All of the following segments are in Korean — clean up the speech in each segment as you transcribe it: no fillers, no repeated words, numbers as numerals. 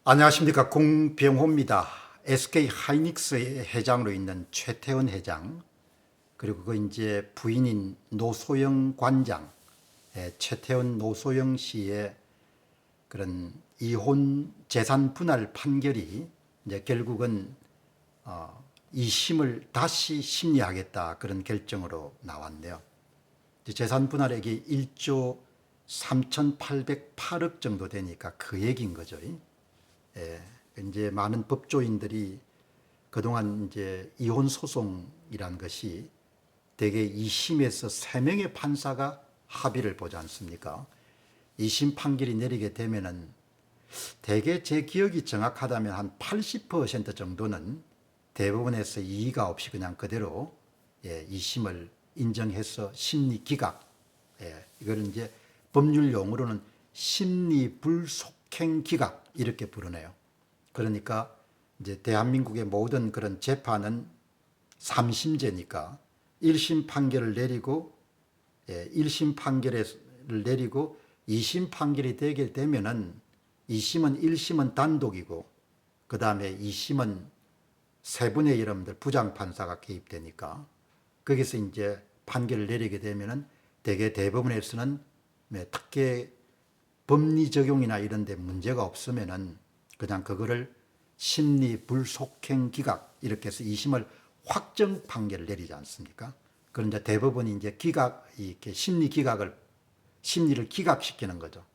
안녕하십니까. 공병호입니다. SK 하이닉스의 회장으로 있는 최태원 회장, 그리고 그 이제 부인인 노소영 관장, 최태원 노소영 씨의 그런 이혼 재산 분할 판결이 이제 결국은 2심을 다시 심리하겠다 그런 결정으로 나왔네요. 재산 분할액이 1조 3,808억 정도 되니까 그 얘기인 거죠. 예, 이제 많은 법조인들이 그동안 이제 이혼 소송이란 것이 대개 2심에서 3명의 판사가 합의를 보지 않습니까? 2심 판결이 내리게 되면은 대개 제 기억이 정확하다면 한 80% 정도는 대법원에서 이의가 없이 그냥 그대로 2심을 인정해서 심리 기각, 이걸 이제 법률 용어로는 심리 불속행 기각 이렇게 부르네요. 그러니까 이제 대한민국의 모든 그런 재판은 3심제니까 1심 판결을 내리고 1심 판결을 내리고 2심 판결이 되게 되면은 2심은 1심은 단독이고 그 다음에 2심은 세 분의 여러분들 부장판사가 개입되니까 거기서 이제 판결을 내리게 되면은 대개 대법원에서는 특혜 법리 적용이나 이런 데 문제가 없으면은 그냥 그거를 심리 불속행 기각 이렇게 해서 2심을 확정 판결을 내리지 않습니까? 그런데 대법원이 이제 이렇게 심리를 기각시키는 거죠.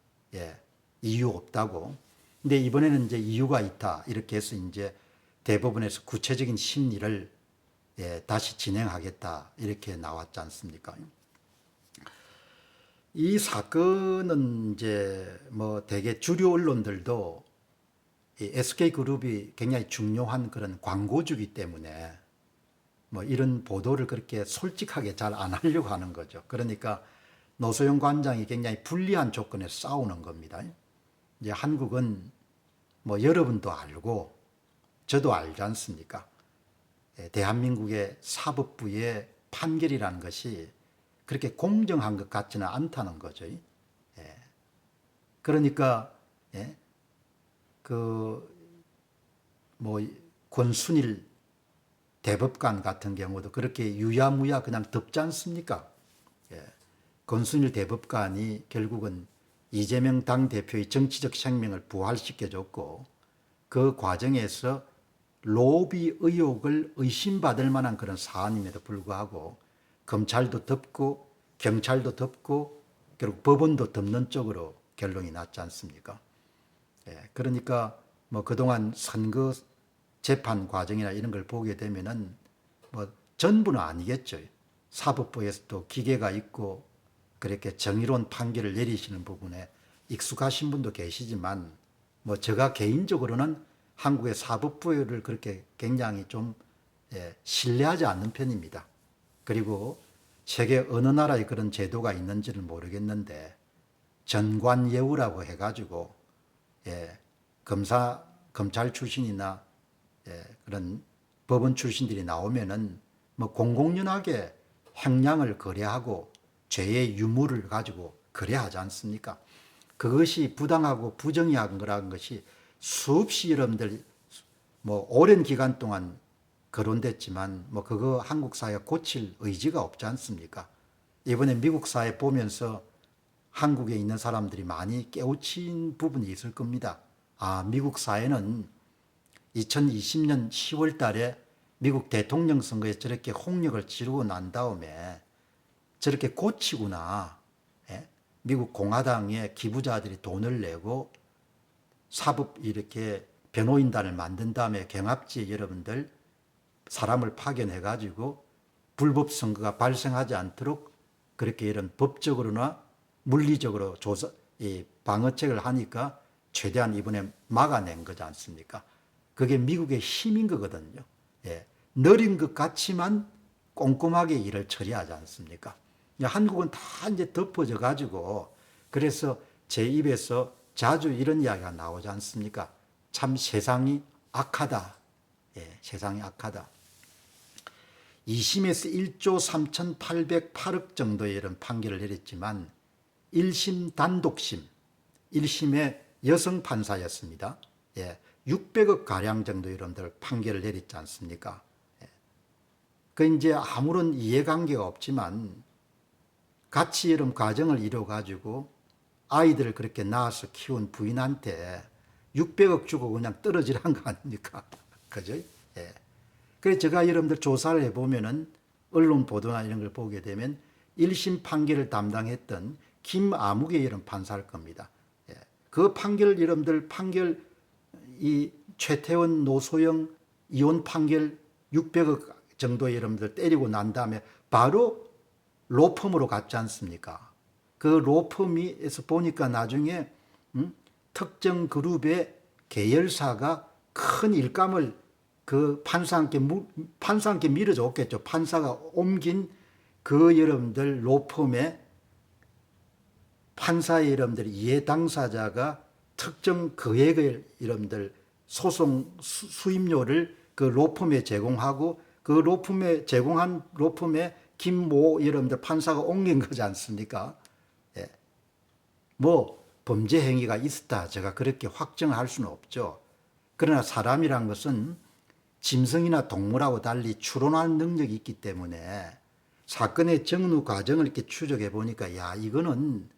이유 없다고. 근데 이번에는 이제 이유가 있다. 이렇게 해서 이제 대법원에서 구체적인 심리를 다시 진행하겠다. 이렇게 나왔지 않습니까? 이 사건은 이제 뭐 대개 주류 언론들도 이 SK그룹이 굉장히 중요한 그런 광고주기 때문에 뭐 이런 보도를 그렇게 솔직하게 잘 안 하려고 하는 거죠. 그러니까 노소영 관장이 굉장히 불리한 조건에 싸우는 겁니다. 이제 한국은 뭐 여러분도 알고 저도 알지 않습니까? 대한민국의 사법부의 판결이라는 것이 그렇게 공정한 것 같지는 않다는 거죠. 그러니까 그 뭐 권순일 대법관 같은 경우도 그렇게 유야무야 그냥 덮지 않습니까? 권순일 대법관이 결국은 이재명 당대표의 정치적 생명을 부활시켜줬고 그 과정에서 로비 의혹을 의심받을 만한 그런 사안임에도 불구하고 검찰도 덮고 경찰도 덮고 결국 법원도 덮는 쪽으로 결론이 났지 않습니까? 그러니까 뭐 그동안 선거 재판 과정이나 이런 걸 보게 되면은 뭐 전부는 아니겠죠. 사법부에서도 기계가 있고 그렇게 정의로운 판결을 내리시는 부분에 익숙하신 분도 계시지만 뭐 제가 개인적으로는 한국의 사법부를 그렇게 굉장히 좀 신뢰하지 않는 편입니다. 그리고 세계 어느 나라에 그런 제도가 있는지는 모르겠는데 전관예우라고 해가지고 검찰 출신이나 그런 법원 출신들이 나오면은 뭐 공공연하게 형량을 거래하고 죄의 유무를 가지고 거래하지 않습니까? 그것이 부당하고 부정의한 거라는 것이 수없이 여러분들 뭐 오랜 기간 동안 거론됐지만 뭐 그거 한국 사회가 고칠 의지가 없지 않습니까? 이번에 미국 사회 보면서 한국에 있는 사람들이 많이 깨우친 부분이 있을 겁니다. 아, 미국 사회는 2020년 10월 달에 미국 대통령 선거에 저렇게 홍역을 치르고 난 다음에 저렇게 고치구나. 미국 공화당의 기부자들이 돈을 내고 사법 이렇게 변호인단을 만든 다음에 경합지에 여러분들 사람을 파견해 가지고 불법 선거가 발생하지 않도록 그렇게 이런 법적으로나 물리적으로 이 방어책을 하니까 최대한 이번에 막아낸 거지 않습니까? 그게 미국의 힘인 거거든요. 느린 것 같지만 꼼꼼하게 일을 처리하지 않습니까? 한국은 다 이제 덮어져 가지고 그래서 제 입에서 자주 이런 이야기가 나오지 않습니까? 참 세상이 악하다. 세상이 악하다. 2심에서 1조 3,808억 정도의 이런 판결을 내렸지만 1심 단독심, 1심의 여성 판사였습니다. 예, 600억 가량 정도 여러분들 판결을 내렸지 않습니까? 예. 그 이제 아무런 이해관계가 없지만 같이 여러분 가정을 이뤄 가지고 아이들을 그렇게 낳아서 키운 부인한테 600억 주고 그냥 떨어지란 거 아닙니까? 그죠? 예. 그래서 제가 여러분들 조사를 해보면은 언론 보도나 이런 걸 보게 되면 1심 판결을 담당했던 김아무개 이런 판사일 겁니다. 예. 그 판결 여러분들 판결 이 최태원 노소영 이혼 판결 600억 정도 여러분들 때리고 난 다음에 바로 로펌으로 갔지 않습니까? 그 로펌에서 보니까 나중에 특정 그룹의 계열사가 큰 일감을 그 판사한테 밀어줬겠죠. 판사가 옮긴 그 여러분들 로펌의 판사의 여러분들 이해 당사자가 특정 금액을 여러분들 소송 수임료를 그 로펌에 제공하고 그 로펌에 제공한 로펌에 김모 여러분들 판사가 옮긴 거지 않습니까? 예. 뭐 범죄 행위가 있었다 제가 그렇게 확정할 수는 없죠. 그러나 사람이란 것은 짐승이나 동물하고 달리 추론하는 능력이 있기 때문에 사건의 정루 과정을 이렇게 추적해 보니까 야 이거는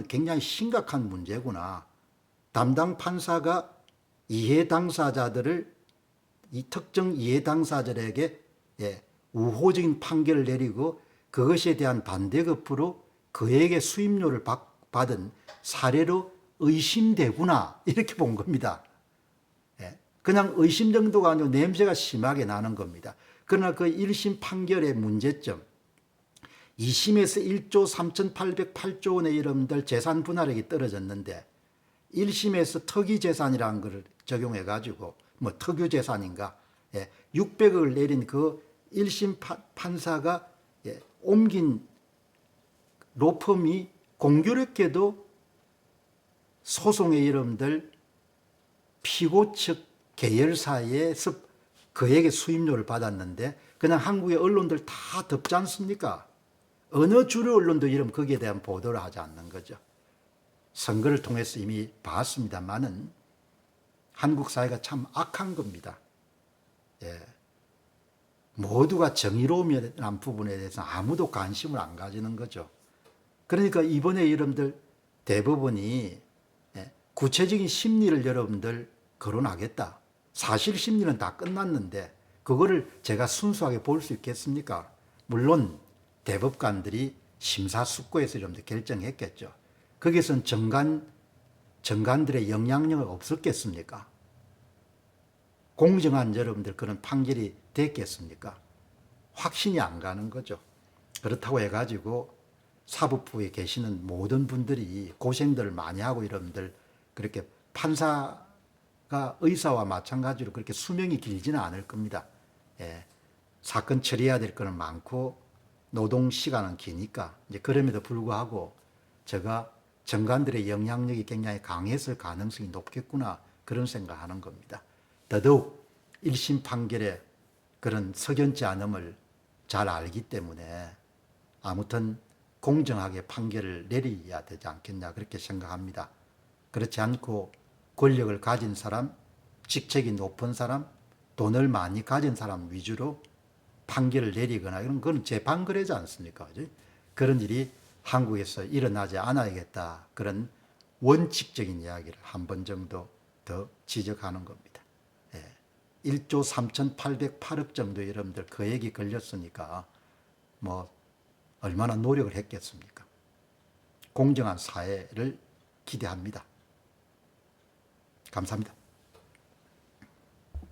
굉장히 심각한 문제구나. 담당 판사가 이해 당사자들을 이 특정 이해 당사자들에게 예, 우호적인 판결을 내리고 그것에 대한 반대급부로 그에게 수임료를 받은 사례로 의심되구나 이렇게 본 겁니다. 예, 그냥 의심 정도가 아니고 냄새가 심하게 나는 겁니다. 그러나 그 1심 판결의 문제점 2심에서 1조 3,808조 원의 여러분들 재산 분할액이 떨어졌는데 1심에서 특이재산이라는 것을 적용해 가지고 뭐 특유재산인가 600억을 내린 그 1심 판사가 옮긴 로펌이 공교롭게도 소송의 여러분들 피고 측 계열사에서 그에게 수임료를 받았는데 그냥 한국의 언론들 다 덮지 않습니까? 어느 주류 언론도 이런 거기에 대한 보도를 하지 않는 거죠. 선거를 통해서 이미 봤습니다만은 한국 사회가 참 악한 겁니다. 예. 모두가 정의로움이라는 부분에 대해서 아무도 관심을 안 가지는 거죠. 그러니까 이번에 여러분들 대법원이 구체적인 심리를 여러분들 거론하겠다. 사실 심리는 다 끝났는데 그거를 제가 순수하게 볼 수 있겠습니까? 물론 대법관들이 심사숙고해서 여러분들 결정했겠죠. 거기서는 정관들의 영향력은 없었겠습니까? 공정한 여러분들 그런 판결이 됐겠습니까? 확신이 안 가는 거죠. 그렇다고 해가지고 사법부에 계시는 모든 분들이 고생들을 많이 하고 여러분들 그렇게 판사가 의사와 마찬가지로 그렇게 수명이 길지는 않을 겁니다. 예. 사건 처리해야 될 거는 많고 노동 시간은 기니까 이제 그럼에도 불구하고 제가 정관들의 영향력이 굉장히 강했을 가능성이 높겠구나 그런 생각하는 겁니다. 더더욱 1심 판결의 그런 석연치 않음을 잘 알기 때문에 아무튼 공정하게 판결을 내려야 되지 않겠냐 그렇게 생각합니다. 그렇지 않고 권력을 가진 사람, 직책이 높은 사람, 돈을 많이 가진 사람 위주로 판결을 내리거나 이런 건 재판 거래지 않습니까? 그런 일이 한국에서 일어나지 않아야겠다. 그런 원칙적인 이야기를 한 번 정도 더 지적하는 겁니다. 1조 3,808억 정도 여러분들 그 얘기 걸렸으니까 뭐 얼마나 노력을 했겠습니까? 공정한 사회를 기대합니다. 감사합니다.